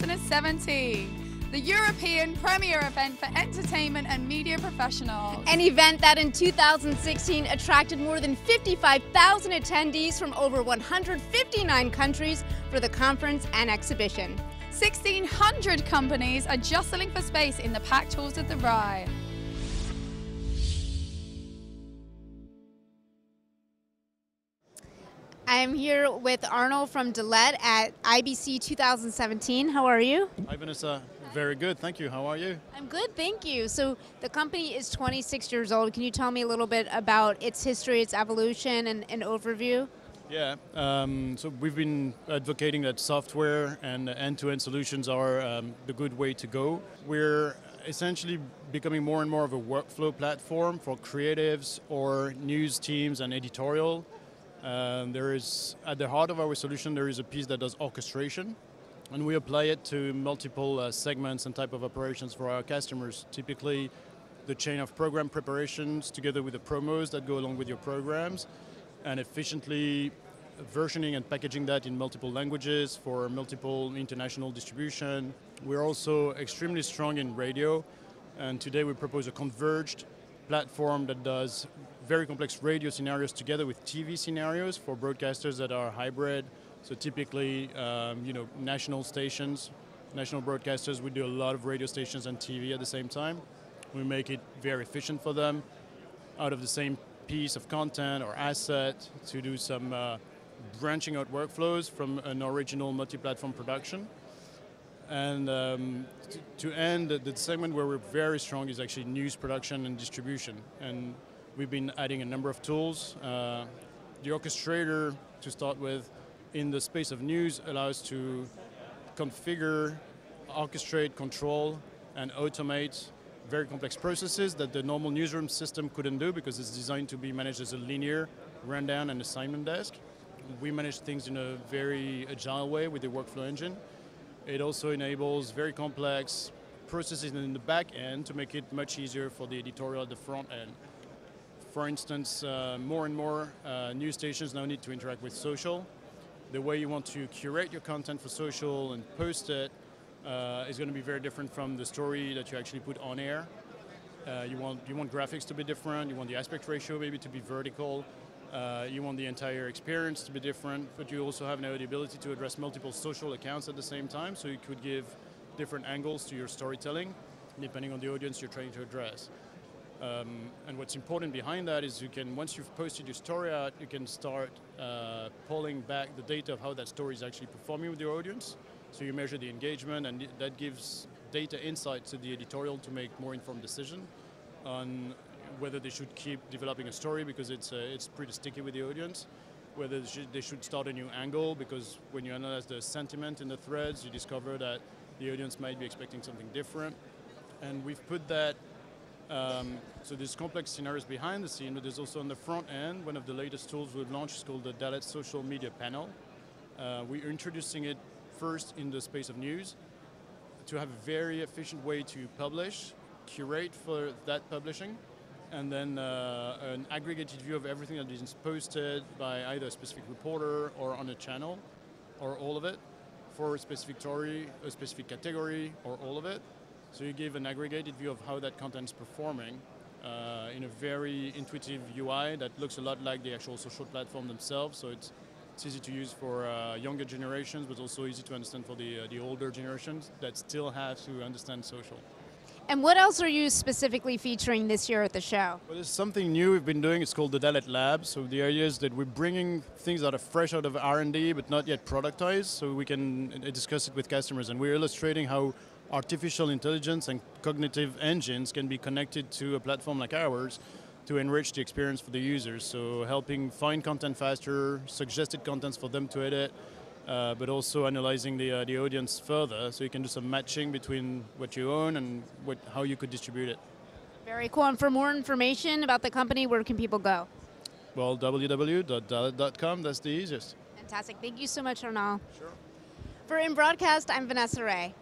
2017, the European premier event for entertainment and media professionals. An event that in 2016 attracted more than 55,000 attendees from over 159 countries for the conference and exhibition. 1,600 companies are jostling for space in the packed halls of the RAI. I am here with Arnold from Dalet at IBC 2017. How are you? Hi, Vanessa. Very good. Thank you. How are you? I'm good, thank you. So the company is 26 years old. Can you tell me a little bit about its history, its evolution, and an overview? Yeah. So we've been advocating that software and end-to-end solutions are the good way to go. We're essentially becoming more and more of a workflow platform for creatives or news teams and editorial. There is, at the heart of our solution, there is a piece that does orchestration, and we apply it to multiple segments and type of operations for our customers. Typically, the chain of program preparations together with the promos that go along with your programs, and efficiently versioning and packaging that in multiple languages for multiple international distribution. We're also extremely strong in radio, and today we propose a converged platform that does very complex radio scenarios together with TV scenarios for broadcasters that are hybrid. So typically, national stations, national broadcasters, we do a lot of radio stations and TV at the same time. We make it very efficient for them out of the same piece of content or asset to do some branching out workflows from an original multi-platform production. And to end, the segment where we're very strong is actually news production and distribution. And we've been adding a number of tools. The orchestrator, to start with, in the space of news, allows to configure, orchestrate, control, and automate very complex processes that the normal newsroom system couldn't do because it's designed to be managed as a linear rundown and assignment desk. We manage things in a very agile way with the workflow engine. It also enables very complex processes in the back end to make it much easier for the editorial at the front end. For instance, more and more news stations now need to interact with social. The way you want to curate your content for social and post it is going to be very different from the story that you actually put on air. You want graphics to be different, you want the aspect ratio maybe to be vertical, you want the entire experience to be different, but you also have now the ability to address multiple social accounts at the same time, so you could give different angles to your storytelling depending on the audience you're trying to address. And what's important behind that is you can, once you've posted your story out, you can start pulling back the data of how that story is actually performing with your audience. So you measure the engagement, and that gives data insights to the editorial to make more informed decision on whether they should keep developing a story because it's pretty sticky with the audience, whether they should start a new angle because when you analyze the sentiment in the threads, you discover that the audience might be expecting something different. And we've put that, so there's complex scenarios behind the scene, but there's also on the front end, one of the latest tools we've launched is called the Dalet Social Media Panel. We're introducing it first in the space of news to have a very efficient way to publish, curate for that publishing, and then an aggregated view of everything that is posted by either a specific reporter or on a channel, or all of it, for a specific story, a specific category, or all of it. So you give an aggregated view of how that content is performing in a very intuitive UI that looks a lot like the actual social platform themselves. So it's easy to use for younger generations, but also easy to understand for the older generations that still have to understand social. And what else are you specifically featuring this year at the show? Well, there's something new we've been doing. It's called the Dalet Lab. So the idea is that we're bringing things that are fresh out of R&D, but not yet productized, so we can discuss it with customers. And we're illustrating how artificial intelligence and cognitive engines can be connected to a platform like ours to enrich the experience for the users. So helping find content faster, suggested contents for them to edit, but also analyzing the audience further, so you can do some matching between what you own and how you could distribute it. Very cool. And for more information about the company, where can people go? Well, www.dalet.com, that's the easiest. Fantastic. Thank you so much, Arnaud. Sure. For In Broadcast, I'm Vanessa Ray.